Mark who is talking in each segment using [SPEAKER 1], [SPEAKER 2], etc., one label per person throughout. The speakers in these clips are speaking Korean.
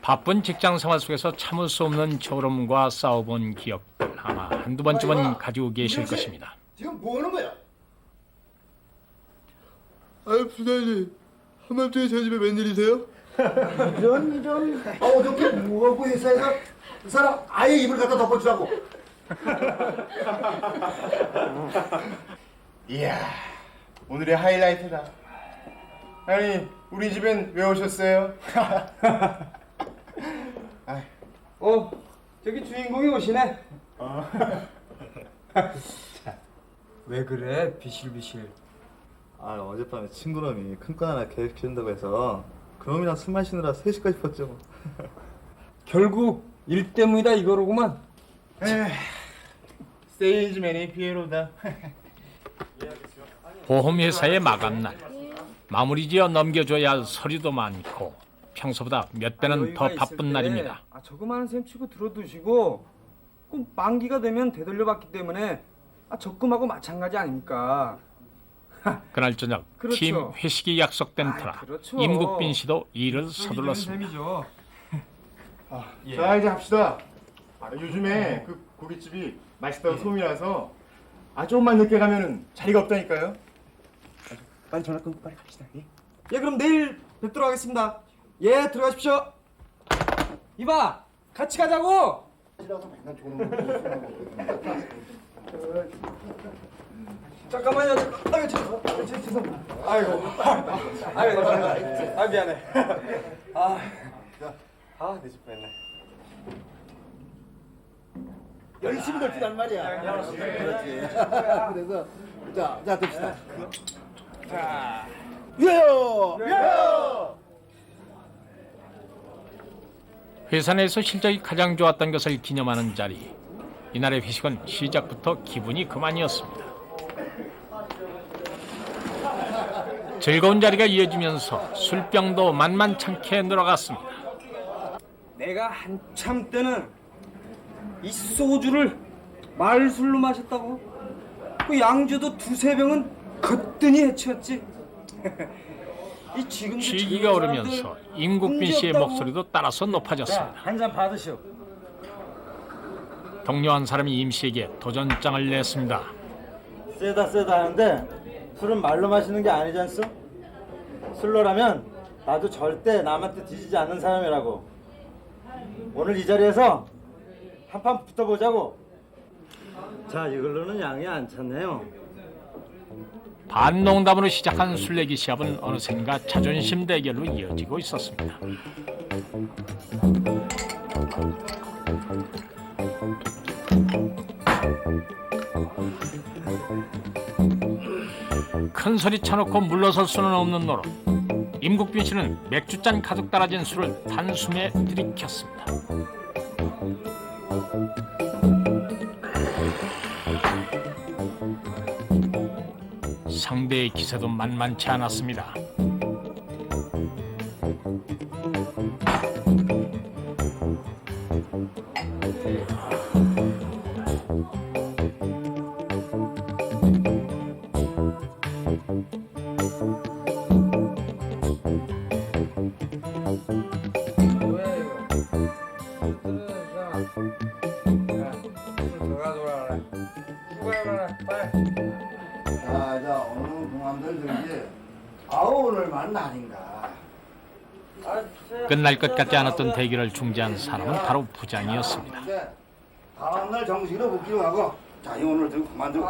[SPEAKER 1] 바쁜 직장 생활 속에서 참을 수 없는 졸음과 싸워본 기억들 아마 한두 번쯤은 가지고 계실 것입니다.
[SPEAKER 2] 지금 뭐 하는 거야?
[SPEAKER 3] 아유 부장님 한밤중에 저희 집에 웬일이세요?
[SPEAKER 2] 이런 어저께 뭐하고 회사에서 그 사람 아예 입을 갖다 덮어주라고.
[SPEAKER 3] 이야 오늘의 하이라이트다. 아니 우리 집엔 왜 오셨어요?
[SPEAKER 4] 저기 주인공이 오시네. 왜 그래 비실비실.
[SPEAKER 5] 어젯밤에 친구놈이 큰 건 하나 계획 피운다고 해서 그놈이랑 술 마시느라 3시까지 폈죠 뭐.
[SPEAKER 4] 결국 일 때문이다 이거로구만.
[SPEAKER 3] 세일즈맨이 피에로다.
[SPEAKER 1] 보험회사의 마감날 마무리지어 넘겨줘야 할 서류도 많고 평소보다 몇 배는 더 바쁜 날입니다.
[SPEAKER 4] 저그마한 셈 치고 들어두시고 꼭 만기가 되면 되돌려받기 때문에 적금하고 마찬가지 아닙니까?
[SPEAKER 1] 그날 저녁
[SPEAKER 4] 그렇죠.
[SPEAKER 1] 팀 회식이 약속된 터라
[SPEAKER 4] 그렇죠.
[SPEAKER 1] 임국빈 씨도 일을 서둘렀습니다.
[SPEAKER 4] 셈이죠.
[SPEAKER 3] 자 이제 합시다. 요즘에 그 고깃집이 맛있다고 소문이 나서 조금만 늦게 가면은 자리가 없다니까요. 빨리 전화 끊고 빨리 갑시다.
[SPEAKER 4] 예 그럼 내일 뵙도록 하겠습니다. 예 들어가십시오. 이봐 같이 가자고. 잠깐만요. 죄송. 아이고 미안해. 내 집 뺐네.
[SPEAKER 2] 열심히 널뛰란 말이야. 그렇지. 그래서 자 듭시다. 유효.
[SPEAKER 1] 회사 내에서 실적이 가장 좋았던 것을 기념하는 자리. 이날의 회식은 시작부터 기분이 그만이었습니다. 즐거운 자리가 이어지면서 술병도 만만찮게 늘어갔습니다.
[SPEAKER 4] 내가 한참 때는 이 소주를 말술로 마셨다고. 그 양주도 두세 병은 거뜬히 해치웠지. 이 지금
[SPEAKER 1] 시기가 오르면서 임국빈 씨의 목소리도 따라서 높아졌습니다.
[SPEAKER 4] 한 잔 받으시오.
[SPEAKER 1] 동료 한 사람이 임 씨에게 도전장을 냈습니다.
[SPEAKER 5] 세다 하는데 술은 말로 마시는 게 아니지 않소? 술로라면 나도 절대 남한테 뒤지지 않는 사람이라고. 오늘 이 자리에서 한판 붙어보자고. 자 이걸로는 양이 안 찼네요.
[SPEAKER 1] 반농담으로 시작한 술래기 시합은 어느샌가 자존심 대결로 이어지고 있었습니다. 큰 소리 쳐놓고 물러설 수는 없는 노릇. 임국빈 씨는 맥주잔 가득 따라진 술을 단숨에 들이켰습니다. 상대의 기세도 만만치 않았습니다.
[SPEAKER 2] 자 오늘 공항들 저기 오늘만 날인가.
[SPEAKER 1] 끝날 것 같지 않았던 대결을 중재한 사람은 바로 부장이었습니다.
[SPEAKER 2] 다음날 정식으로 복귀로 가고. 자 오늘 좀 그만두고.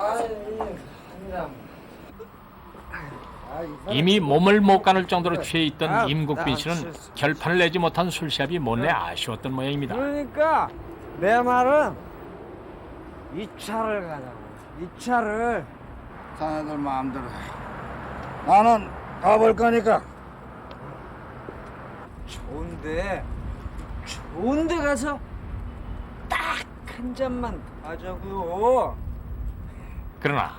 [SPEAKER 1] 이미 몸을 못 가눌 정도로 취해 있던 임국빈 씨는 결판을 내지 못한 술시합이 못내 아쉬웠던 모양입니다.
[SPEAKER 4] 그러니까 내 말은 이 차를 가자고. 이 차를.
[SPEAKER 2] 자네들 마음대로 해. 나는 가볼 거니까.
[SPEAKER 4] 좋은데 가서 딱 한 잔만 하자고요.
[SPEAKER 1] 그러나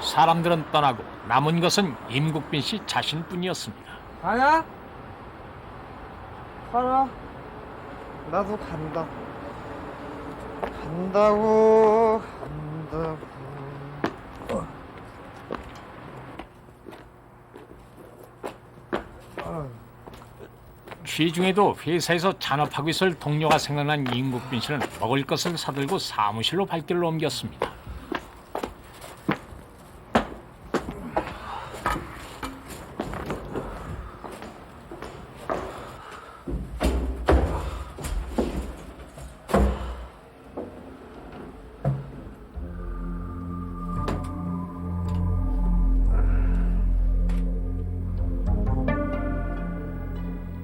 [SPEAKER 1] 사람들은 떠나고 남은 것은 임국빈 씨 자신뿐이었습니다.
[SPEAKER 4] 가냐? 가라. 나도 간다. 간다고.
[SPEAKER 1] 시중에도 회사에서 잔업하고 있을 동료가 생각난 임국빈 씨는 먹을 것을 사들고 사무실로 발길을 옮겼습니다.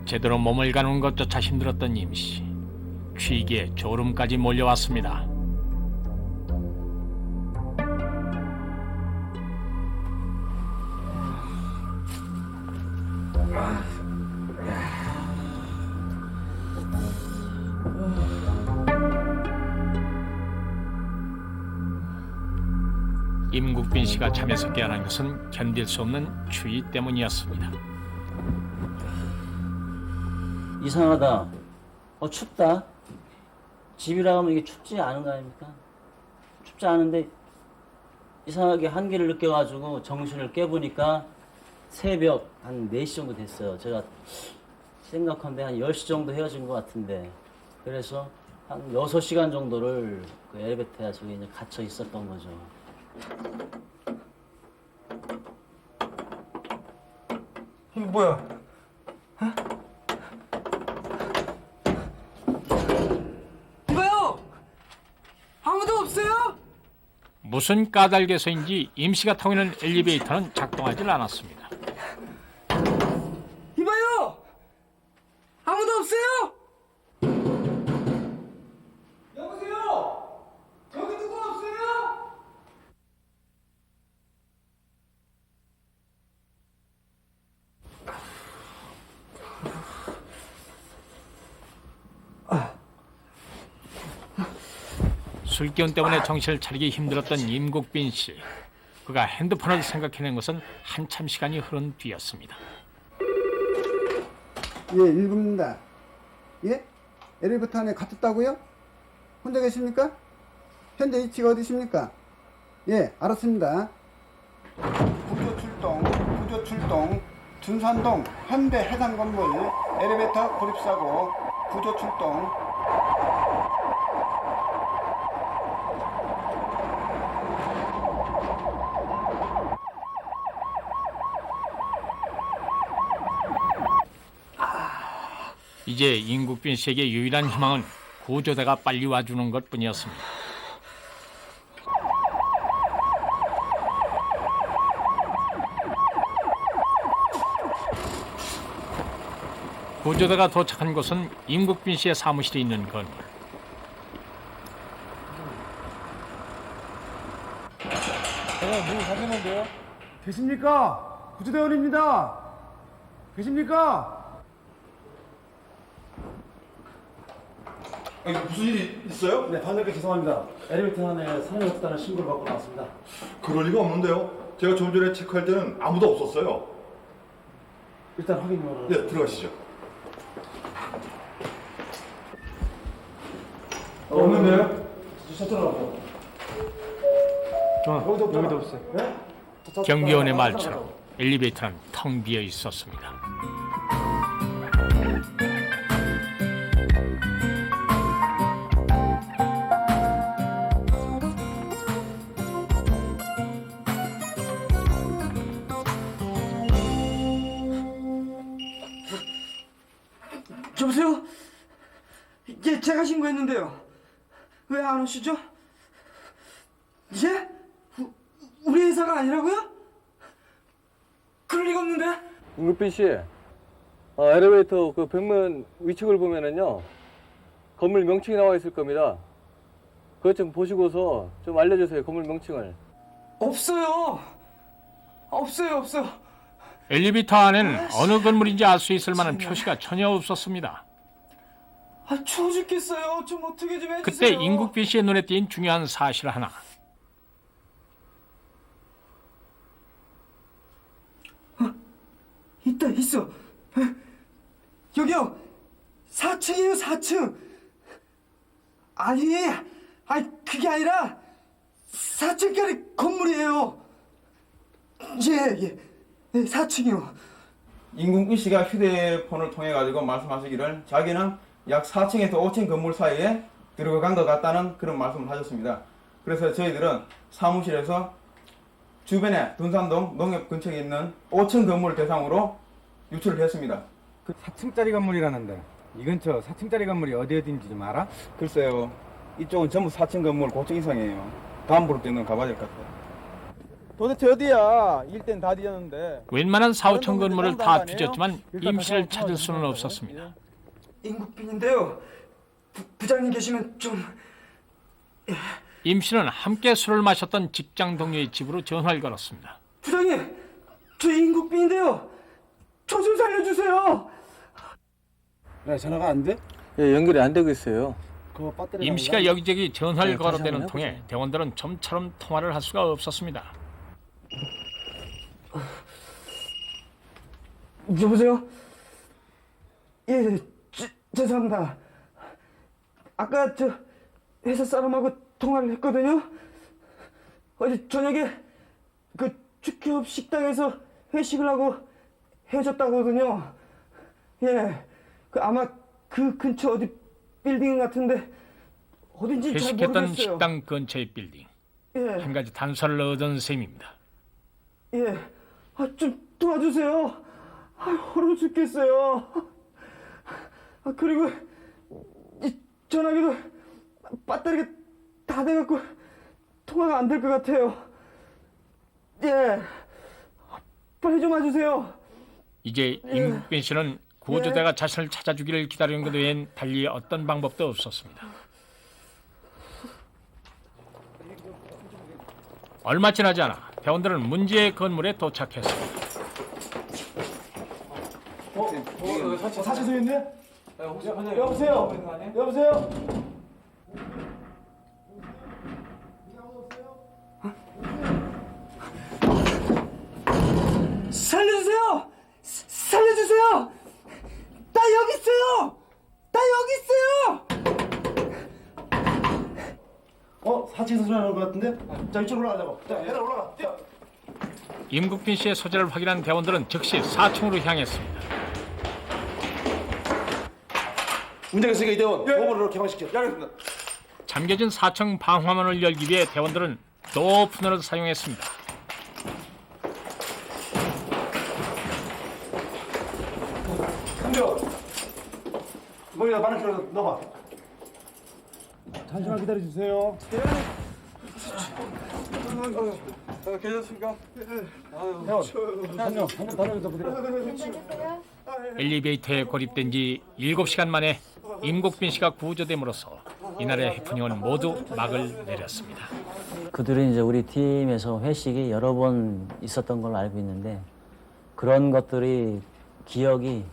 [SPEAKER 1] 제대로 몸을 가누는 것조차 힘들었던 임씨. 취기에 졸음까지 몰려왔습니다. 임국빈 씨가 잠에서 깨어난 것은 견딜 수 없는 추위 때문이었습니다.
[SPEAKER 6] 이상하다. 춥다. 집이라 하면 이게 춥지 않은 거 아닙니까? 춥지 않은데 이상하게 한기를 느껴가지고 정신을 깨보니까 새벽 한 4시 정도 됐어요. 제가 생각한데 한 10시 정도 헤어진 것 같은데 그래서 한 6시간 정도를 그 엘리베이터 속에 이제 갇혀 있었던 거죠.
[SPEAKER 4] 이거 뭐야? 이봐요! 아무도 없어요?
[SPEAKER 1] 무슨 까닭에서인지 임씨가 타고 있는 엘리베이터는 작동하지 않았습니다.
[SPEAKER 4] 이봐요! 아무도 없어요? 여보세요? 여기 누구 없어요?
[SPEAKER 1] 술기운 때문에 정신을 차리기 힘들었던 임국빈 씨. 그가 핸드폰을 생각해낸 것은 한참 시간이 흐른 뒤였습니다.
[SPEAKER 2] 예, 1부입니다. 예? 엘리베이터 안에 갇혔다고요? 혼자 계십니까? 현재 위치가 어디십니까? 예, 알았습니다. 구조 출동, 둔산동 현대 해상 건물 엘리베이터 고립사고, 구조 출동.
[SPEAKER 1] 이제 임국빈 씨에게 유일한 희망은 구조대가 빨리 와주는 것뿐이었습니다. 구조대가 도착한 곳은 임국빈 씨의 사무실이 있는 건물.
[SPEAKER 4] 계십니까? 구조대원입니다. 계십니까?
[SPEAKER 3] 무슨 일이 있어요?
[SPEAKER 6] 네, 반갑게 죄송합니다. 엘리베이터 안에 사람이 없다는 신고를 받고 나왔습니다.
[SPEAKER 3] 그럴 리가 없는데요. 제가 좀 전에 체크할 때는 아무도 없었어요.
[SPEAKER 6] 일단 확인을.
[SPEAKER 3] 네, 들어가시죠.
[SPEAKER 4] 없는데요?
[SPEAKER 6] 여기도 없어요.
[SPEAKER 1] 경비원의 말처럼 엘리베이터는 텅 비어 있었습니다.
[SPEAKER 4] 여보세요? 예, 제가 신고했는데요. 왜 안 오시죠? 예? 우리 회사가 아니라고요? 그럴 리가 없는데?
[SPEAKER 7] 임국빈 씨, 엘리베이터 그 벽면 위층을 보면은요, 건물 명칭이 나와 있을 겁니다. 그것 좀 보시고서 좀 알려주세요, 건물 명칭을.
[SPEAKER 4] 없어요. 없어요.
[SPEAKER 1] 엘리베이터 안에는 어느 건물인지 알 수 있을 만한 표시가 전혀 없었습니다.
[SPEAKER 4] 추워 죽겠어요. 좀 어떻게 좀 해주세요.
[SPEAKER 1] 그때 임국빈 씨의 눈에 띈 중요한 사실 하나.
[SPEAKER 4] 있어. 여기요. 4층이에요, 4층. 아니, 그게 아니라 4층짜리 건물이에요. 예. 네, 4층이요.
[SPEAKER 8] 임국빈 씨가 휴대폰을 통해 가지고 말씀하시기를 자기는 약 4층에서 5층 건물 사이에 들어간 것 같다는 그런 말씀을 하셨습니다. 그래서 저희들은 사무실에서 주변에 둔산동 농협 근처에 있는 5층 건물 대상으로 유출을 했습니다.
[SPEAKER 4] 그 4층짜리 건물이라는데 이 근처 4층짜리 건물이 어디인지 좀 알아?
[SPEAKER 8] 글쎄요, 이쪽은 전부 4층 건물 고층 이상이에요. 다음 부를 때는 가봐야 될 것 같아요. 도대체 어디야? 일대는 다 뒤졌는데.
[SPEAKER 1] 웬만한 4, 5층 건물을 다 뒤졌지만 임 씨를 찾을 수는 없었습니다.
[SPEAKER 4] 임국빈인데요. 부장님 계시면 좀...
[SPEAKER 1] 임 씨는 함께 술을 마셨던 직장 동료의 집으로 전화를 걸었습니다.
[SPEAKER 4] 부장님! 저 임국빈인데요. 저 좀 살려주세요.
[SPEAKER 3] 야, 전화가 안 돼?
[SPEAKER 7] 예, 연결이 안 되고 있어요.
[SPEAKER 3] 그 배터리
[SPEAKER 1] 임 씨가 여기저기 전화를
[SPEAKER 7] 네, 다시
[SPEAKER 1] 걸어대는
[SPEAKER 7] 한번
[SPEAKER 1] 통에 대원들은 좀처럼 통화를 할 수가 없었습니다.
[SPEAKER 4] 여보세요? 예, 죄송합니다. 아까 저 회사 사람하고 통화를 했거든요. 어제 저녁에 그 축협 식당에서 회식을 하고 헤어졌다거든요. 예, 그 아마 그 근처 어디 빌딩 같은데 어딘지 잘
[SPEAKER 1] 회식했던
[SPEAKER 4] 모르겠어요.
[SPEAKER 1] 식당 근처의 빌딩.
[SPEAKER 4] 예,
[SPEAKER 1] 한 가지 단서를 얻은 셈입니다.
[SPEAKER 4] 예, 좀 도와주세요. 얼어 죽겠어요. 그리고 이 전화기도 배터리가 다 돼갖고 통화가 안 될 것 같아요. 예, 빨리 좀 와주세요.
[SPEAKER 1] 이제 임국빈 씨는 구조대가 자신을 찾아주기를 기다리는 것 외엔 달리 어떤 방법도 없었습니다. 얼마 지나지 않아 대원들은 문제의 건물에 도착했습니다.
[SPEAKER 3] 사실 서 있네? 여보세요? 여보세요?
[SPEAKER 4] 살려주세요! 살려주세요! 나 여기 있어요! 나 여기 있어요!
[SPEAKER 3] 사층에서 전화하는 것 같은데? 자, 이쪽으로 올라가자고. 자, 얘들 올라가. 뛰어.
[SPEAKER 1] 임국빈 씨의 소재를 확인한 대원들은 즉시 4층으로 향했습니다.
[SPEAKER 3] 문제가 있으니까 이대원 보고를 개방시켜. 예, 알겠습니다.
[SPEAKER 1] 잠겨진 4층 방화문을 열기 위해 대원들은 또 오프너를 사용했습니다.
[SPEAKER 3] 근데요. 거기다 바늘키로 넣어봐. 잠시만 기다려주세요.
[SPEAKER 7] 괜찮습니까?
[SPEAKER 3] 한명 다른 부대가.
[SPEAKER 1] 엘리베이터에 고립된 지 7시간 만에 임국빈 씨가 구조됨으로써 이날의 해프닝은 모두 막을 내렸습니다.
[SPEAKER 6] 그들은 이제 우리 팀에서 회식이 여러 번 있었던 걸로 알고 있는데 그런 것들이 기억이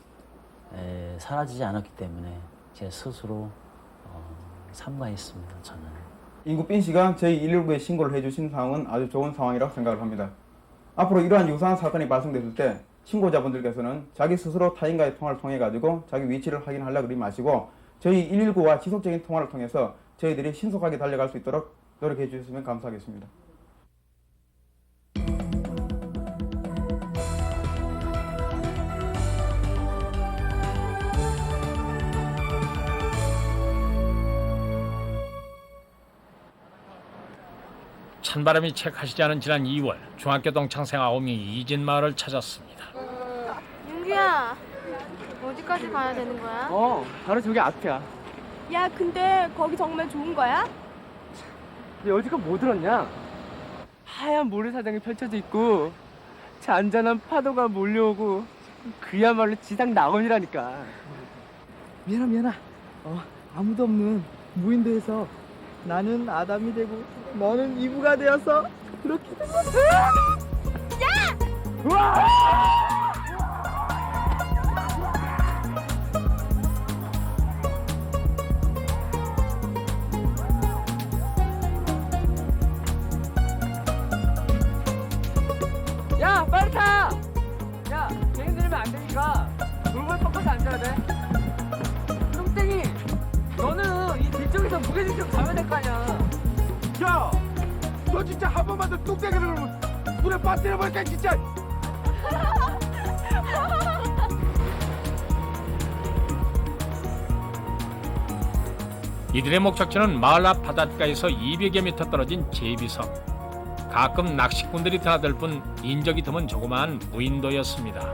[SPEAKER 6] 사라지지 않았기 때문에 제 스스로 삼가했습니다. 저는.
[SPEAKER 8] 임국빈 씨가 저희 119에 신고를 해주신 상황은 아주 좋은 상황이라고 생각을 합니다. 앞으로 이러한 유사한 사건이 발생됐을 때 신고자분들께서는 자기 스스로 타인과의 통화를 통해 가지고 자기 위치를 확인하려고 그러지 마시고 저희 119와 지속적인 통화를 통해서 저희들이 신속하게 달려갈 수 있도록 노력해 주셨으면 감사하겠습니다.
[SPEAKER 1] 찬바람이 채 가시지 않은 지난 2월 중학교 동창생 9명이 이진 마을을 찾았습니다.
[SPEAKER 9] 윤규야, 어디까지 가야 되는 거야?
[SPEAKER 7] 바로 저기 앞이야.
[SPEAKER 9] 야, 근데 거기 정말 좋은 거야?
[SPEAKER 7] 너 어디가 뭐 들었냐? 하얀 모래사장이 펼쳐져 있고 잔잔한 파도가 몰려오고 그야말로 지상 낙원이라니까.
[SPEAKER 10] 미안아. 아무도 없는 무인도에서 나는 아담이 되고 너는 이브가 되어서 그렇게 된 거야.
[SPEAKER 7] 야 빨리 타! 야 개인 들면 안 되니까 돌발 섞어서 앉아야 돼. 뚱땡이 너는 이 뒤쪽에서 무게중심 가면 될 거 아니야.
[SPEAKER 3] 야, 너 진짜 한 번만 더 뚝배기를 물에 빠뜨려 볼까 진짜.
[SPEAKER 1] 이들의 목적지는 마을 앞 바닷가에서 200여 미터 떨어진 제비섬. 가끔 낚시꾼들이 드나들 뿐 인적이 드문 조그마한 무인도였습니다.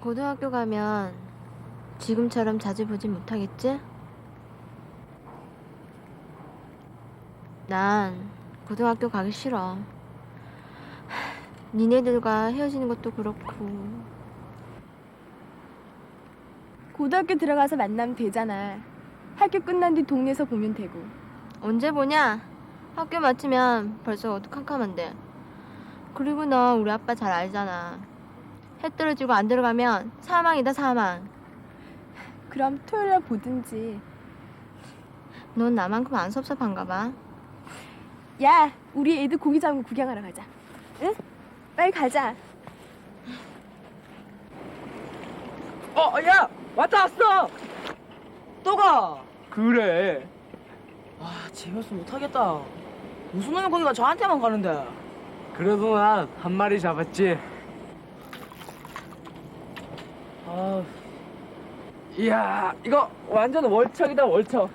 [SPEAKER 9] 고등학교 가면 지금처럼 자주 보진 못하겠지? 난 고등학교 가기 싫어. 니네들과 헤어지는 것도 그렇고. 고등학교 들어가서 만나면 되잖아. 학교 끝난 뒤 동네에서 보면 되고. 언제 보냐? 학교 마치면 벌써 어두컴컴한데. 그리고 너 우리 아빠 잘 알잖아. 해 떨어지고 안 들어가면 사망이다, 사망. 그럼 토요일에 보든지. 넌 나만큼 안 섭섭한가 봐. 야, 우리 애들 고기 잡은 거 구경하러 가자. 응? 빨리 가자.
[SPEAKER 10] 야! 왔어! 또 가!
[SPEAKER 4] 그래.
[SPEAKER 10] 아, 재미없어 못하겠다. 무슨 놈의 고기가 저한테만 가는데.
[SPEAKER 4] 그래도 난 한 마리 잡았지. 이야, 이거 완전 월척이다, 월척.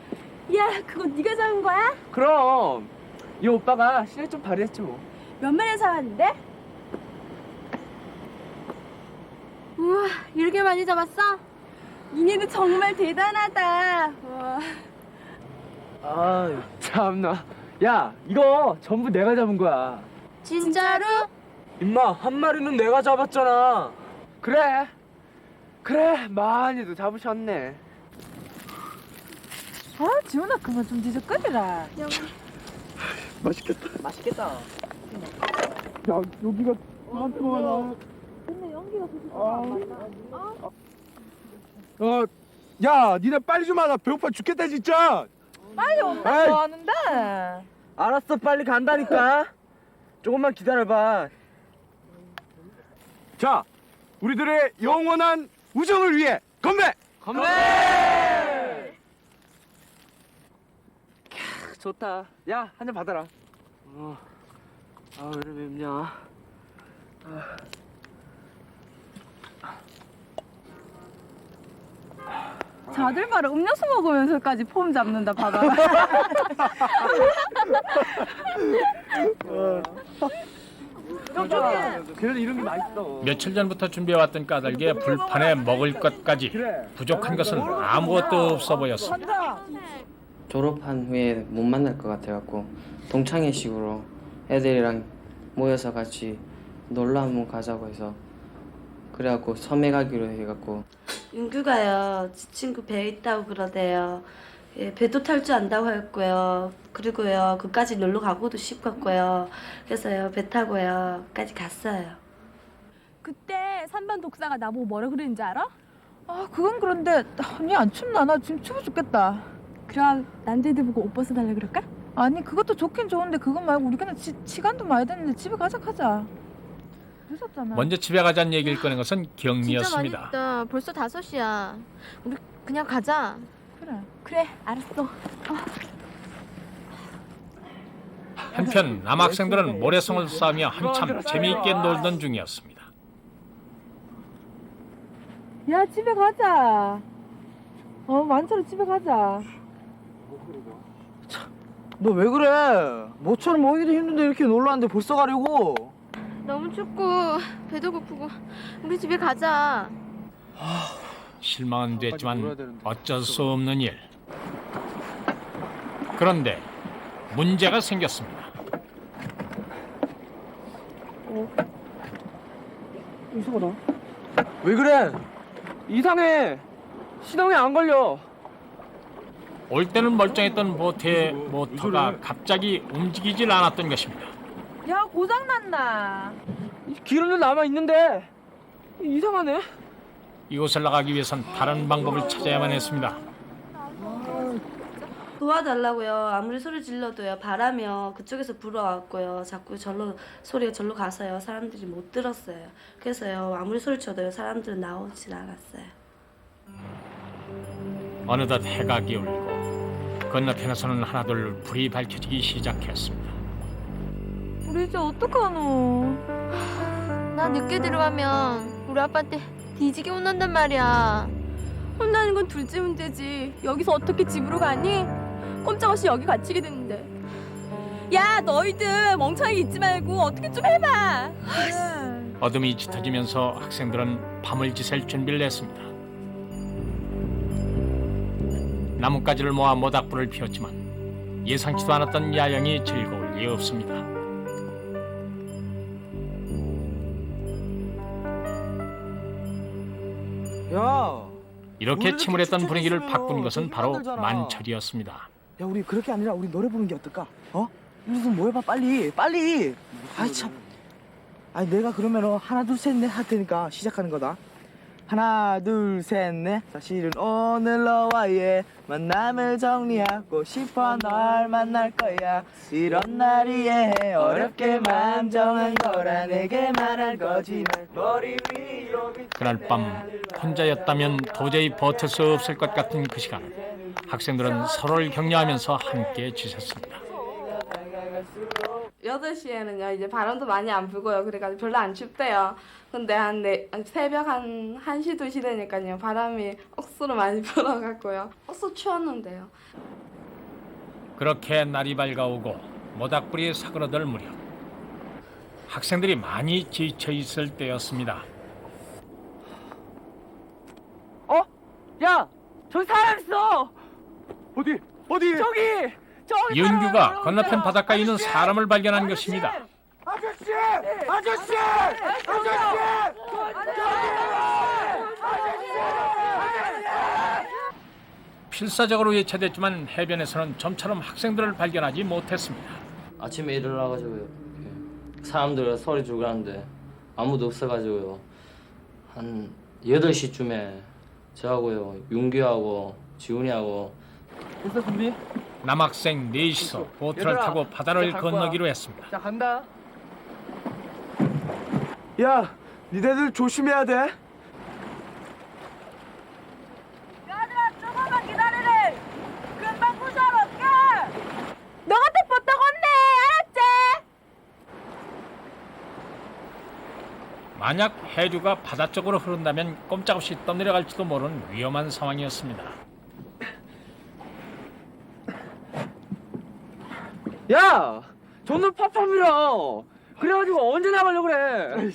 [SPEAKER 9] 야, 그거 네가 잡은 거야?
[SPEAKER 4] 그럼 이 오빠가 실력 좀 발휘했지 뭐.
[SPEAKER 9] 몇 마리 잡았는데? 우와, 이렇게 많이 잡았어? 니네도 정말 대단하다. 우와.
[SPEAKER 4] 아, 참나. 야, 이거 전부 내가 잡은 거야.
[SPEAKER 9] 진짜로?
[SPEAKER 4] 임마, 한 마리는 내가 잡았잖아. 그래, 많이도 잡으셨네.
[SPEAKER 10] 아, 지훈아, 그만 좀 뒤적거리라. 맛있겠다.
[SPEAKER 3] 야, 여기가 나한테 많아. 야, 니네 빨리 좀 하라. 배고파 죽겠다 진짜.
[SPEAKER 10] 빨리 온다, 뭐 하는데?
[SPEAKER 4] 알았어, 빨리 간다니까. 조금만 기다려봐.
[SPEAKER 3] 자, 우리들의 영원한 우정을 위해 건배!
[SPEAKER 4] 좋다. 야, 한 잔 받아라. 왜 이렇게 맵냐.
[SPEAKER 10] 자들 말을 음료수 먹으면서까지 폼 잡는다, 봐봐.
[SPEAKER 4] 그래도 이런 게 맛있어.
[SPEAKER 1] 며칠 전부터 준비해왔던 까닭에 불판에 먹을 것까지 부족한 것은 아무것도 없어 보였습니다.
[SPEAKER 11] 졸업한 후에 못 만날 것 같아갖고 동창회식으로 애들이랑 모여서 같이 놀러 한번 가자고 해서 그래갖고 섬에 가기로 해갖고.
[SPEAKER 12] 윤규가요, 지 친구 배 있다고 그러대요. 예, 배도 탈 줄 안다고 했고요. 그리고요, 그까지 놀러 가고도 싶었고요. 그래서요, 배 타고요, 까지 갔어요.
[SPEAKER 9] 그때 3반 독사가 나보고 뭐라 그랬는지 알아?
[SPEAKER 10] 아, 그건 그런데 아니 안 춥나? 나 지금 추워 죽겠다.
[SPEAKER 9] 그럼 남자애들 보고 옷 벗어달라 그럴까?
[SPEAKER 10] 아니, 그것도 좋긴 좋은데 그것 말고 우리 그냥 시간도 많이 됐는데 집에 가자. 늦었잖아.
[SPEAKER 1] 먼저 집에 가자는 얘기를 꺼낸 것은
[SPEAKER 9] 진짜 많이
[SPEAKER 1] 경미였습니다.
[SPEAKER 9] 됐다. 벌써 5시야. 우리 그냥 가자. 그래, 알았어.
[SPEAKER 1] 한편 남학생들은 모래성을 쌓으며 한참 재미있게 놀던 중이었습니다.
[SPEAKER 10] 야, 집에 가자. 만철아, 집에 가자.
[SPEAKER 4] 너 왜 그래? 모처럼 오기도 힘든데 이렇게 놀러 왔는데 벌써 가려고?
[SPEAKER 9] 너무 춥고 배도 고프고 우리 집에 가자.
[SPEAKER 1] 실망은 됐지만 어쩔 수 없는 일. 그런데 문제가 생겼습니다.
[SPEAKER 4] 이상하다. 왜 그래? 이상해. 시동이 안 걸려.
[SPEAKER 1] 올 때는 멀쩡했던 보트의 모터가 갑자기 움직이질 않았던 것입니다.
[SPEAKER 10] 야, 고장났나?
[SPEAKER 4] 기름도 남아 있는데 이상하네.
[SPEAKER 1] 이곳을 나가기 위해선 다른 방법을 찾아야만 했습니다.
[SPEAKER 12] 도와달라고요. 아무리 소리 질러도요, 바라며 그쪽에서 불어왔고요. 자꾸 소리가 절로 가서요, 사람들이 못 들었어요. 그래서요, 아무리 소리쳐도요, 사람들은 나오질 않았어요.
[SPEAKER 1] 어느덧 해가 기울고 건너편에서는 하나둘 불이 밝혀지기 시작했습니다.
[SPEAKER 10] 우리 이제 어떡하노?
[SPEAKER 9] 나 늦게 들어가면 우리 아빠한테 뒤지게 혼난단 말이야. 혼나는 건 둘째 문제지. 여기서 어떻게 집으로 가니? 꼼짝없이 여기 갇히게 됐는데. 야, 너희들 멍청하게 있지 말고 어떻게 좀 해봐.
[SPEAKER 1] 어둠이 짙어지면서 학생들은 밤을 지샐 준비를 했습니다. 나뭇가지를 모아 모닥불을 피웠지만 예상치도 않았던 야영이 즐거울 리 없습니다.
[SPEAKER 4] 야,
[SPEAKER 1] 이렇게
[SPEAKER 4] 왜
[SPEAKER 1] 침울했던
[SPEAKER 4] 이렇게
[SPEAKER 1] 분위기를
[SPEAKER 4] 추측했으면
[SPEAKER 1] 바꾼 것은
[SPEAKER 4] 저기
[SPEAKER 1] 바로
[SPEAKER 4] 만들잖아.
[SPEAKER 1] 만철이었습니다.
[SPEAKER 4] 야, 우리 그렇게 아니라 우리 노래 부르는 게 어떨까? 어? 우리 좀 모여봐, 빨리, 빨리. 아이 참. 아니 내가 그러면 하나 둘 셋 넷 할 테니까 시작하는 거다. 하나 둘 셋 넷. 사실은 오늘 너와의 만남을 정리하고 싶어 널 만날 거야. 이런 날이에 어렵게만 정한 거라 내게 말할 거지만 머리 위로
[SPEAKER 1] 그날 밤 혼자였다면 도저히 버틸 수 없을 것 같은 그 시간, 학생들은 서로를 격려하면서 함께 지냈습니다.
[SPEAKER 13] 8시에는요 이제 바람도 많이 안 불고요. 그래가지고 별로 안 춥대요. 근데 새벽 한 1시 2시 되니까요 바람이 억수로 많이 불어갖고요 억수 추웠는데요.
[SPEAKER 1] 그렇게 날이 밝아오고 모닥불이 사그러들 무렵 학생들이 많이 지쳐 있을 때였습니다.
[SPEAKER 4] 어? 야, 저기 사람 있어. 어디? 저기.
[SPEAKER 1] 윤규가 건너편 바닷가에 있는 사람을 발견한 것입니다.
[SPEAKER 4] 아저씨!
[SPEAKER 1] 필사적으로 예체됐지만 해변에서는 좀처럼 학생들을 발견하지 못했습니다.
[SPEAKER 11] 아침에 일어나가지고요. 사람들 소리 주고 하는데 아무도 없어가지고요. 한 8시쯤에 저하고요, 윤규하고 지훈이하고
[SPEAKER 4] 됐어, 준비?
[SPEAKER 1] 남학생 넷이서 보트를
[SPEAKER 4] 얘들아,
[SPEAKER 1] 타고 바다를
[SPEAKER 4] 이제 갈 거야.
[SPEAKER 1] 건너기로 했습니다.
[SPEAKER 4] 자, 간다. 야, 니네들 조심해야 돼.
[SPEAKER 10] 얘들아, 조금만 기다리래. 금방 구조하러 올게. 너 같은 뻗다고 혼내, 알았지?
[SPEAKER 1] 만약 해류가 바다 쪽으로 흐른다면 꼼짝없이 떠내려갈지도 모르는 위험한 상황이었습니다.
[SPEAKER 4] 야, 저는 팝팝이라. 그래가지고 언제 나가려고 그래?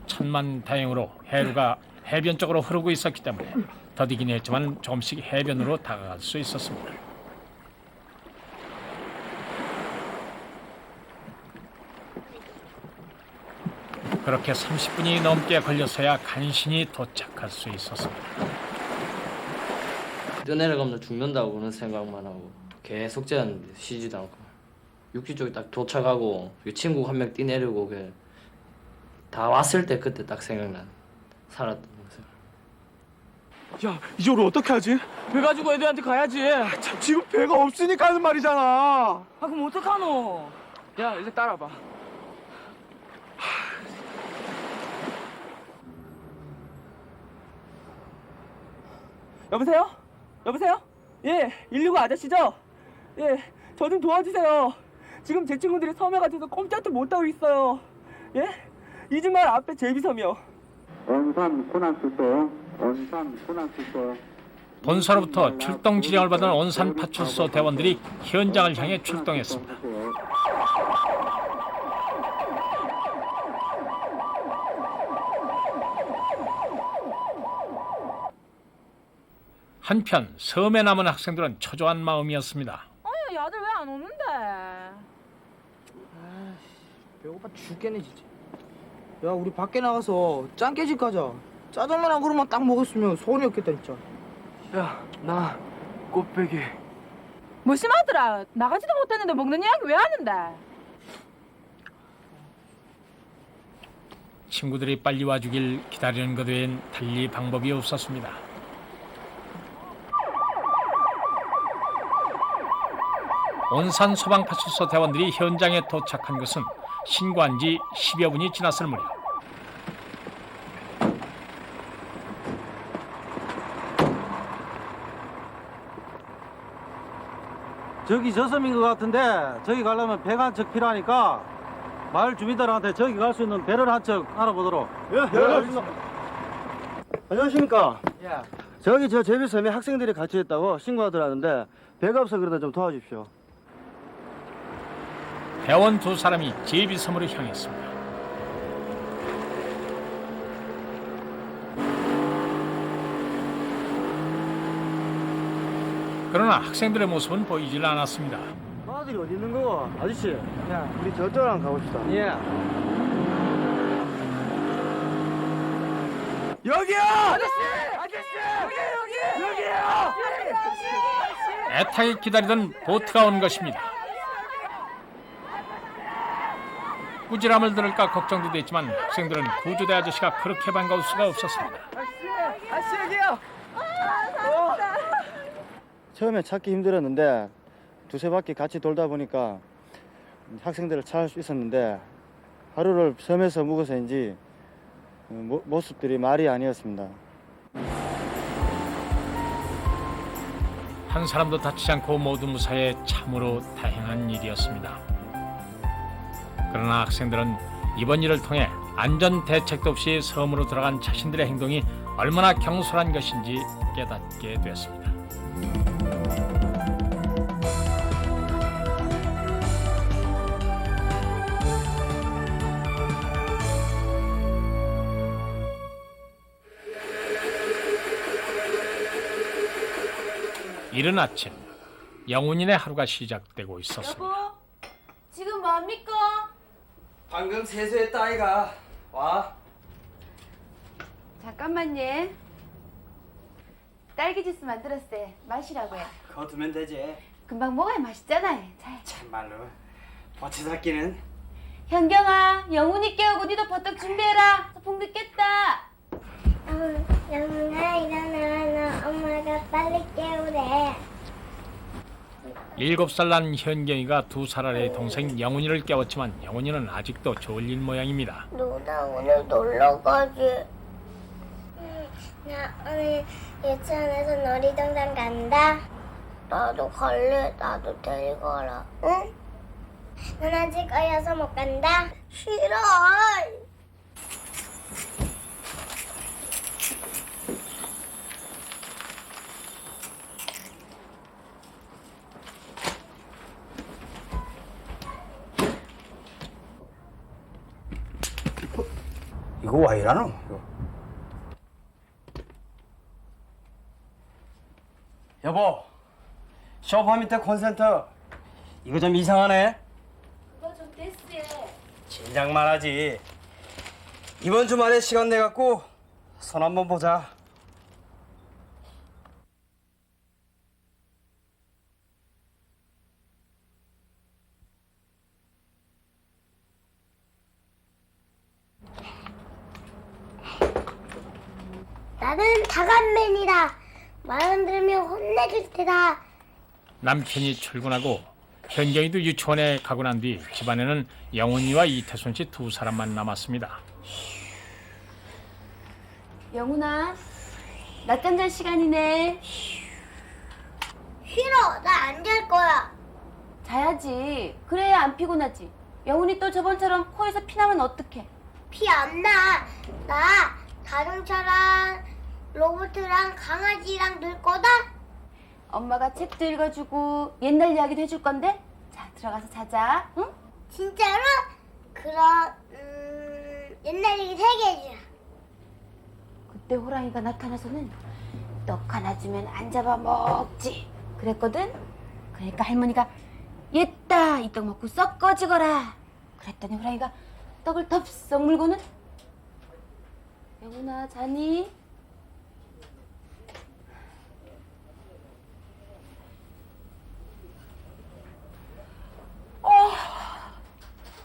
[SPEAKER 1] 천만다행으로 해류가 해변 쪽으로 흐르고 있었기 때문에 더디긴 했지만 조금씩 해변으로 다가갈 수 있었습니다. 그렇게 30분이 넘게 걸려서야 간신히 도착할 수 있었습니다.
[SPEAKER 11] 뛰어내려가면 죽는다고 그런 생각만 하고 계속 째는데 쉬지도 않고 육지 쪽에 딱 도착하고 친구 한 명 뛰내리고 다 왔을 때 그때 딱 생각난 살았던 모습.
[SPEAKER 4] 야, 이제 우리 어떻게 하지? 배 가지고 애들한테 가야지. 참, 지금 배가 없으니까 하는 말이잖아. 아, 그럼 어떡하노? 야, 이제 따라봐. 여보세요? 여보세요? 예, 119 아저씨죠? 예, 저 좀 도와주세요. 지금 제 친구들이 섬에 갇혀서 꼼짝도 못하고 있어요. 예? 이주마을 앞에 제비섬이요.
[SPEAKER 2] 원산 군안수소, 원산 군안수소.
[SPEAKER 1] 본사로부터 출동 지령을 받은 온산 파출소 대원들이 현장을 향해 출동했습니다. 한편 섬에 남은 학생들은 초조한 마음이었습니다.
[SPEAKER 10] 아니, 야들 왜 안 오는데?
[SPEAKER 4] 배고파 죽겠네 진짜. 야, 우리 밖에 나가서 짱깨집 가자. 짜장면 한 그릇만 딱 먹었으면 소원이 없겠다 진짜. 야, 나 꽃배기.
[SPEAKER 10] 뭐 심하더라. 나가지도 못했는데 먹는 이야기 왜 하는데?
[SPEAKER 1] 친구들이 빨리 와주길 기다리는 것 외엔 달리 방법이 없었습니다. 온산 소방파출소 대원들이 현장에 도착한 것은 신고한 지 10여 분이 지났을 무렵.
[SPEAKER 5] 저기 저 섬인 것 같은데 저기 가려면 배가 한 척 필요하니까 마을 주민들한테 저기 갈 수 있는 배를 한 척 알아보도록. 안녕하십니까. 저기 저 제비섬에 학생들이 같이 있다고 신고가 들어왔는데 배가 없어 그러다 좀 도와주십시오.
[SPEAKER 1] 대원 두 사람이 제비섬으로 향했습니다. 그러나 학생들의 모습은 보이질 않았습니다.
[SPEAKER 5] 아들이 어디 있는 거고? 아저씨, 야, 우리 저쪽으로 한번 가봅시다. 예.
[SPEAKER 3] 여기요! 여기요!
[SPEAKER 1] 애타게 기다리던 보트가 온 것입니다. 꾸지람을 들을까 걱정도 됐지만 학생들은 구조대 아저씨가 그렇게 반가울 수가 없었습니다.
[SPEAKER 4] 아저씨 여기요.
[SPEAKER 5] 처음에 찾기 힘들었는데 두세 바퀴 같이 돌다 보니까 학생들을 찾을 수 있었는데 하루를 섬에서 묵어서인지 모습들이 말이 아니었습니다.
[SPEAKER 1] 한 사람도 다치지 않고 모두 무사해 참으로 다행한 일이었습니다. 그러나 학생들은 이번 일을 통해 안전 대책도 없이 섬으로 들어간 자신들의 행동이 얼마나 경솔한 것인지 깨닫게 됐습니다. 이른 아침, 영훈이네 하루가 시작되고 있었습니다.
[SPEAKER 12] 여보, 지금 뭡니까?
[SPEAKER 11] 방금 세수했다 아이가. 와.
[SPEAKER 12] 잠깐만요. 딸기 주스 만들었어요. 마시라고요.
[SPEAKER 11] 그거 두면 되지.
[SPEAKER 12] 금방 먹어야 맛있잖아요. 자,
[SPEAKER 11] 참말로. 버티 잡기는.
[SPEAKER 12] 현경아, 영훈이 깨우고 니도 버떡 준비해라. 소풍 늦겠다.
[SPEAKER 14] 영훈아 일어나. 엄마가 빨리 깨우래.
[SPEAKER 1] 7살 난 현경이가 2살 아래의 동생 영훈이를 깨웠지만 영훈이는 아직도 졸린 모양입니다.
[SPEAKER 14] 누나 오늘 놀러 가지. 나 오늘 유치원에서 놀이동산 간다. 나도 갈래. 나도 데리고 가라. 응? 넌 아직 어려서 못 간다. 싫어.
[SPEAKER 5] 이거 왜 이러노? 여보, 쇼파 밑에 콘센트 이거 좀 이상하네.
[SPEAKER 12] 그거 좀 됐어요.
[SPEAKER 5] 진작 말하지. 이번 주말에 시간 내 갖고 손 한번 보자.
[SPEAKER 14] 나는 다간맨이다. 말 안 들으면 혼내줄 테다.
[SPEAKER 1] 남편이 출근하고 현경이도 유치원에 가고 난 뒤 집안에는 영훈이와 이태순 씨 2사람만 남았습니다.
[SPEAKER 12] 영훈아, 낮잠 잘 시간이네.
[SPEAKER 14] 싫어. 나 안 잘 거야.
[SPEAKER 12] 자야지. 그래야 안 피곤하지. 영훈이 또 저번처럼 코에서 피 나면 어떡해?
[SPEAKER 14] 피 안 나. 나 자동차랑 로봇이랑 강아지랑 놀 거다.
[SPEAKER 12] 엄마가 책도 읽어주고 옛날 이야기도 해줄 건데. 자, 들어가서 자자. 응?
[SPEAKER 14] 진짜로? 그럼 옛날 얘기 3개 해주라.
[SPEAKER 12] 그때 호랑이가 나타나서는 떡 하나 주면 안 잡아먹지 그랬거든. 그러니까 할머니가 옛다 이 떡 먹고 썩 꺼지거라 그랬더니 호랑이가 떡을 덥석 물고는 영훈아 자니?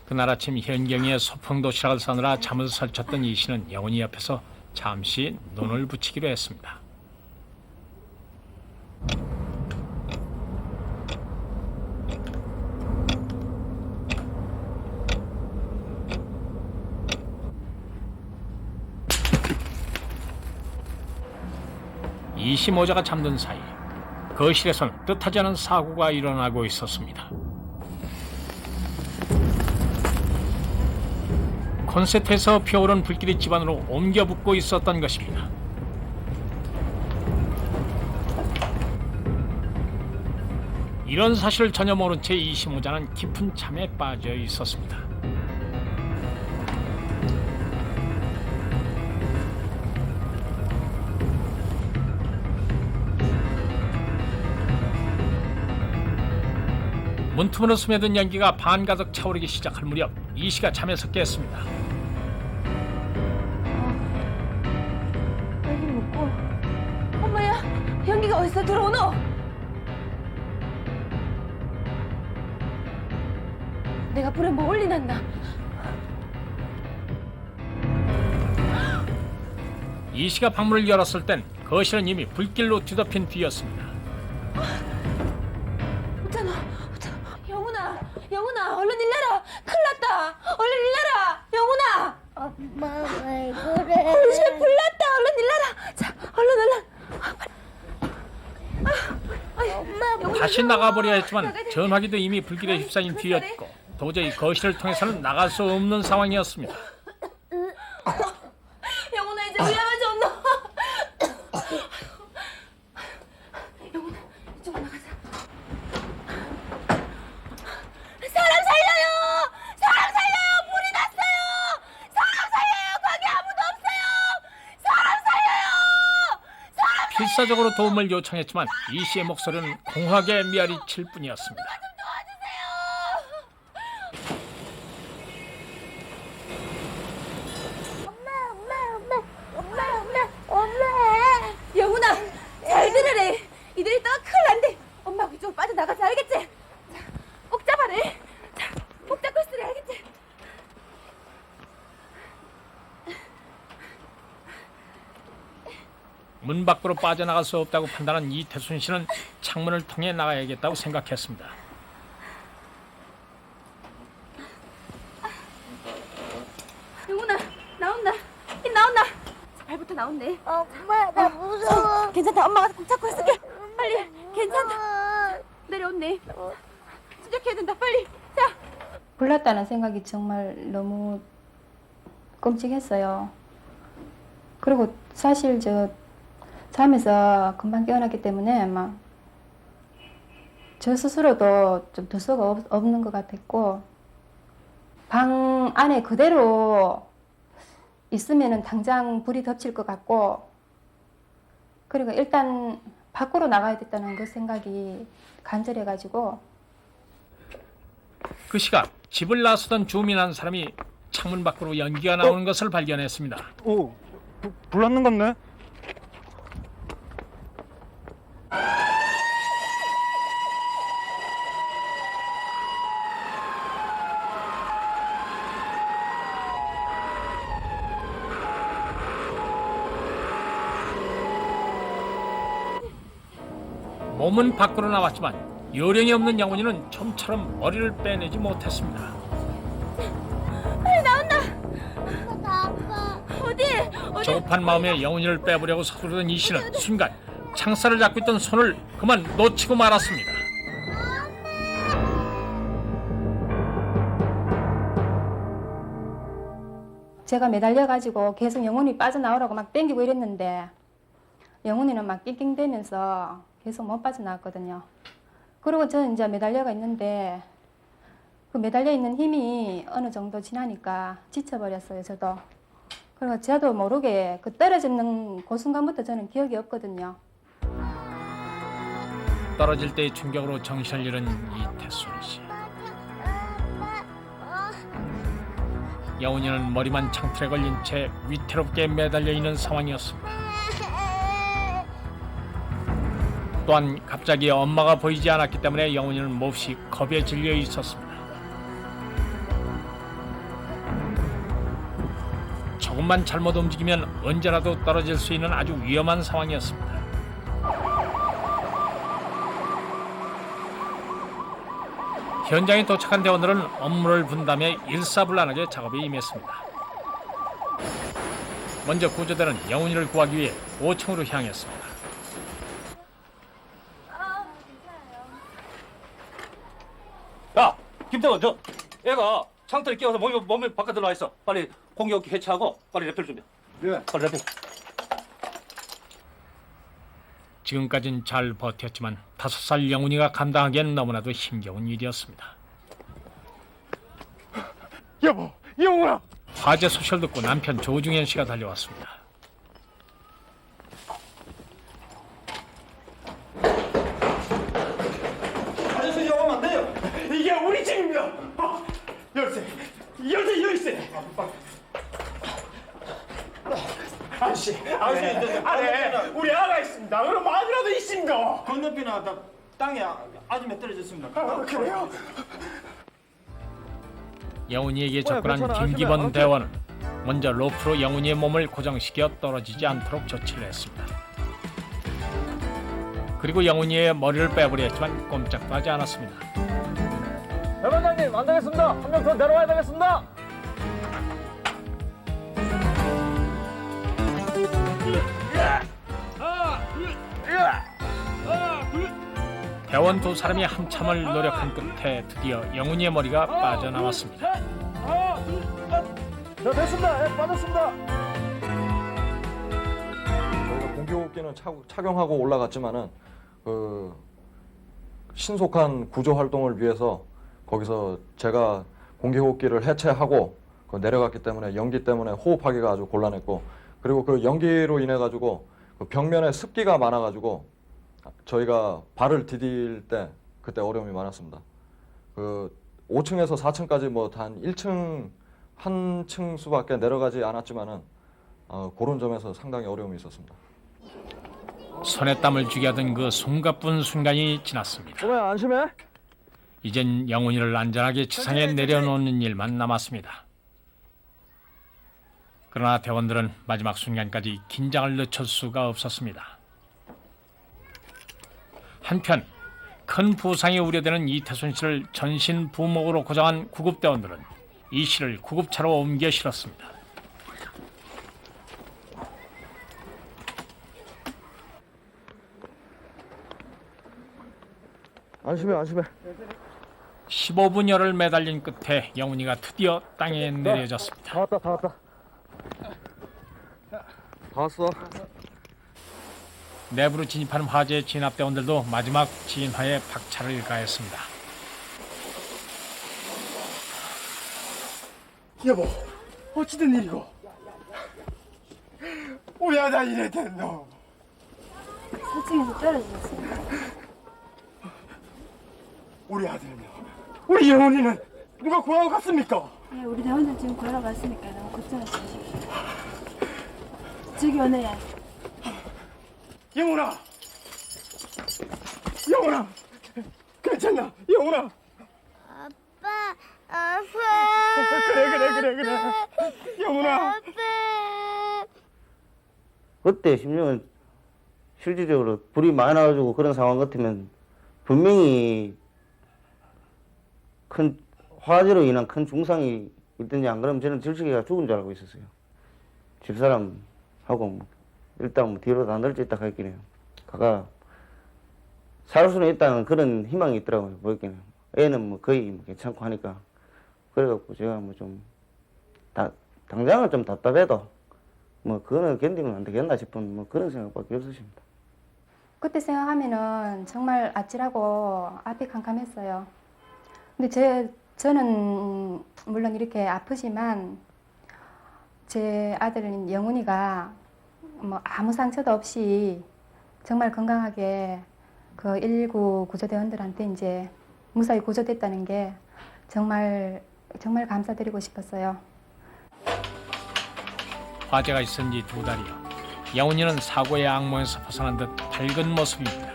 [SPEAKER 1] 그날 아침 현경이의 소풍 도시락을 싸느라 잠을 설쳤던 이 씨는 영훈이 옆에서 잠시 눈을 붙이기로 했습니다. 이 씨 모자가 잠든 사이 거실에선 뜻하지 않은 사고가 일어나고 있었습니다. 콘센트에서 피어오른 불길이 집안으로 옮겨 붙고 있었던 것입니다. 이런 사실을 전혀 모른 채 이시모자는 깊은 잠에 빠져 있었습니다. 문틈으로 스며든 연기가 반가득 차오르기 시작할 무렵 이씨가 잠에서 깼습니다.
[SPEAKER 9] 여기 묻고 엄마야 연기가 어디서 들어오노? 내가 불에 뭐 올리놨나?
[SPEAKER 1] 이씨가 방문을 열었을 땐 거실은 이미 불길로 뒤덮인 뒤였습니다.
[SPEAKER 9] 영훈아 얼른 일나라 큰일 났다 얼른 일나라 영훈아
[SPEAKER 14] 엄마 왜 그래?
[SPEAKER 9] 거실에 불 났다 얼른 일나라 자 얼른
[SPEAKER 1] 다시 나가버려 했지만 전화기도 이미 불길에 휩싸인 뒤였고 도저히 거실을 통해서는 나갈 수 없는 상황이었습니다.
[SPEAKER 9] 영훈아 이제 위험하지 않노? 영훈아 이쪽으로 나가자 사람 살려요! 사람 살려요! 불이 났어요! 사람 살려요! 거기 아무도 없어요! 사람 살려요!
[SPEAKER 1] 필사적으로 도움을 요청했지만 이씨의 목소리는 공허하게 메아리칠 뿐이었습니다.
[SPEAKER 14] 엄마.
[SPEAKER 9] 영훈아 잘 들으래 이들이 또 큰일 난대 엄마 이쪽으로 빠져나가자 알겠지? 자, 꼭 잡아래 자, 꼭 잡고 있으래 알겠지?
[SPEAKER 1] 문 밖으로 빠져나갈 수 없다고 판단한 이태순 씨는 창문을 통해 나가야겠다고 생각했습니다.
[SPEAKER 9] 영훈아 나온다 힘 나온다 자, 발부터 나온네
[SPEAKER 14] 엄마 나 무서워.
[SPEAKER 9] 괜찮다 엄마가 꼭 잡고 있을게 빨리 괜찮다 내려온네 침착해야 된다 빨리 자
[SPEAKER 15] 불났다는 생각이 정말 너무 끔찍했어요. 그리고 사실 저 잠에서 금방 깨어났기 때문에 막 저 스스로도 좀 들 수가 없는 것 같았고 방 안에 그대로 있으면은 당장 불이 덮칠 것 같고 그리고 일단 밖으로 나가야 됐다는 그 생각이 간절해가지고
[SPEAKER 1] 그 시각 집을 나서던 주민 한 사람이 창문 밖으로 연기가 나오는 것을 발견했습니다.
[SPEAKER 3] 오, 불났는 같네.
[SPEAKER 1] 몸은 밖으로 나왔지만 요령이 없는 영훈이는 좀처럼 머리를 빼내지 못했습니다.
[SPEAKER 9] 빨리 나온다
[SPEAKER 14] 나 아파.
[SPEAKER 9] 어디
[SPEAKER 1] 조급한 마음에 영훈이를 빼보려고 서두르던 이 씨는 순간 창살을 잡고 있던 손을 그만 놓치고 말았습니다.
[SPEAKER 15] 제가 매달려가지고 계속 영훈이 빠져나오라고 막 땡기고 이랬는데 영훈이는 막 낑낑대면서 계속 못 빠져나왔거든요. 그리고 저는 이제 매달려가 있는데 그 매달려 있는 힘이 어느 정도 지나니까 지쳐버렸어요, 저도. 그리고 저도 모르게 그 떨어지는 그 순간부터 저는 기억이 없거든요.
[SPEAKER 1] 떨어질 때의 충격으로 정신을 잃은 이태순 씨. 영훈이는 머리만 창틀에 걸린 채 위태롭게 매달려 있는 상황이었습니다. 또한 갑자기 엄마가 보이지 않았기 때문에 영훈이는 몹시 겁에 질려 있었습니다. 조금만 잘못 움직이면 언제라도 떨어질 수 있는 아주 위험한 상황이었습니다. 현장에 도착한 대원들은 업무를 분담해 일사불란하게 작업에 임했습니다. 먼저 구조대는 영훈이를 구하기 위해 5층으로 향했습니다.
[SPEAKER 16] 김태원, 저 애가 상태를 끼워서 몸이 바깥으로 나와 있어. 빨리 공격기 해체하고 빨리 레펠 준비.
[SPEAKER 2] 예.
[SPEAKER 16] 빨리 레펠.
[SPEAKER 1] 지금까진 잘 버텼지만 5살 영훈이가 감당하기엔 너무나도 힘겨운 일이었습니다.
[SPEAKER 3] 여보, 영훈아.
[SPEAKER 1] 화재 소식을 듣고 남편 조중현 씨가 달려왔습니다.
[SPEAKER 3] 아저씨 여가면 안 돼요. 이게 우리 집입니다. 열쇠 열쇠. 아저씨 안에 우리 아가 있습니다. 그럼 마누라도 있습니다.
[SPEAKER 5] 건너편에 땅에 아줌마 떨어졌습니다.
[SPEAKER 3] 그래요?
[SPEAKER 1] 영훈이에게 접근한 김기범 대원은 먼저 로프로 영훈이의 몸을 고정시켜 떨어지지 않도록 조치를 했습니다. 그리고 영훈이의 머리를 빼버려 했지만 꼼짝도 하지 않았습니다.
[SPEAKER 7] 대반장님 안 되겠습니다. 한 명 더 내려와야 되겠습니다.
[SPEAKER 1] 대원 두 사람이 한참을 노력한 끝에 드디어 영훈이의 머리가 빠져나왔습니다.
[SPEAKER 7] 자, 됐습니다. 예, 빠졌습니다.
[SPEAKER 17] 저희가 공기호흡기는 착용하고 올라갔지만은 그 신속한 구조 활동을 위해서 거기서 제가 공기호흡기를 해체하고 내려갔기 때문에 연기 때문에 호흡하기가 아주 곤란했고, 그리고 그 연기로 인해 가지고 그 벽면에 습기가 많아 가지고 저희가 발을 디딜 때 그때 어려움이 많았습니다. 그 5층에서 4층까지 뭐 단 1층 한 층 수밖에 내려가지 않았지만은 그런 점에서 상당히 어려움이 있었습니다.
[SPEAKER 1] 손에 땀을 쥐게 하던 그 숨가쁜 순간이 지났습니다.
[SPEAKER 7] 소매야 안심해.
[SPEAKER 1] 이젠 영훈이를 안전하게 지상에 내려놓는 일만 남았습니다. 그러나 대원들은 마지막 순간까지 긴장을 늦출 수가 없었습니다. 한편 큰 부상이 우려되는 이태순 씨를 전신 부목으로 고정한 구급대원들은 이 씨를 구급차로 옮겨 실었습니다.
[SPEAKER 7] 안심해.
[SPEAKER 1] 15분여를 매달린 끝에 영훈이가 드디어 땅에 내려졌습니다.
[SPEAKER 7] 다 왔다. 다 왔어.
[SPEAKER 1] 내부로 진입하는 화재 진압대원들도 마지막 진화에 박차를 가했습니다.
[SPEAKER 3] 여보, 어찌된 일이고? 우리 아들 이래 됐노?
[SPEAKER 14] 4층에서 떨어졌어요.
[SPEAKER 3] 우리 아들은요? 우리 영훈이는 누가 구하고 갔습니까?
[SPEAKER 14] 네, 우리 대원장 지금 걸어갔으니까 너무 걱정하지 마십시오. 저기 오네요.
[SPEAKER 3] 영훈아! 괜찮나? 영훈아!
[SPEAKER 14] 아빠.
[SPEAKER 3] 그래. 영훈아!
[SPEAKER 6] 그때 심정은 실질적으로 불이 많이 나가지고 그런 상황 같으면 분명히 큰 화재로 인한 큰 중상이 있든지, 안 그러면 저는 질식이가 죽은 줄 알고 있었어요. 집사람하고 일단 뒤로 다 널져 있다 했긴 해요. 가가 살 수는 있다는 그런 희망이 있더라고요. 보였긴 해요. 애는 거의 괜찮고 하니까. 그래갖고 제가 당장은 좀 답답해도 그거는 견디면 안 되겠나 싶은 그런 생각밖에 없으십니다.
[SPEAKER 15] 그때 생각하면은 정말 아찔하고 앞이 캄캄했어요. 근데 저는 물론 이렇게 아프지만 제 아들은 영훈이가 아무 상처도 없이 정말 건강하게 그 119 구조대원들한테 이제 무사히 구조됐다는 게 정말 감사드리고 싶었어요.
[SPEAKER 1] 화재가 있은 지 2달이요. 영훈이는 사고의 악몽에서 벗어난 듯 밝은 모습입니다.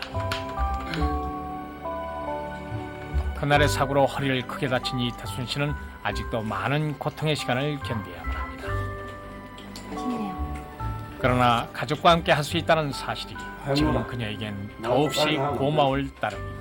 [SPEAKER 1] 그날의 사고로 허리를 크게 다친 이태순 씨는 아직도 많은 고통의 시간을 견뎌야만 합니다. 그러나 가족과 함께 할 수 있다는 사실이 지금 그녀에겐 더없이 고마울 따름입니다.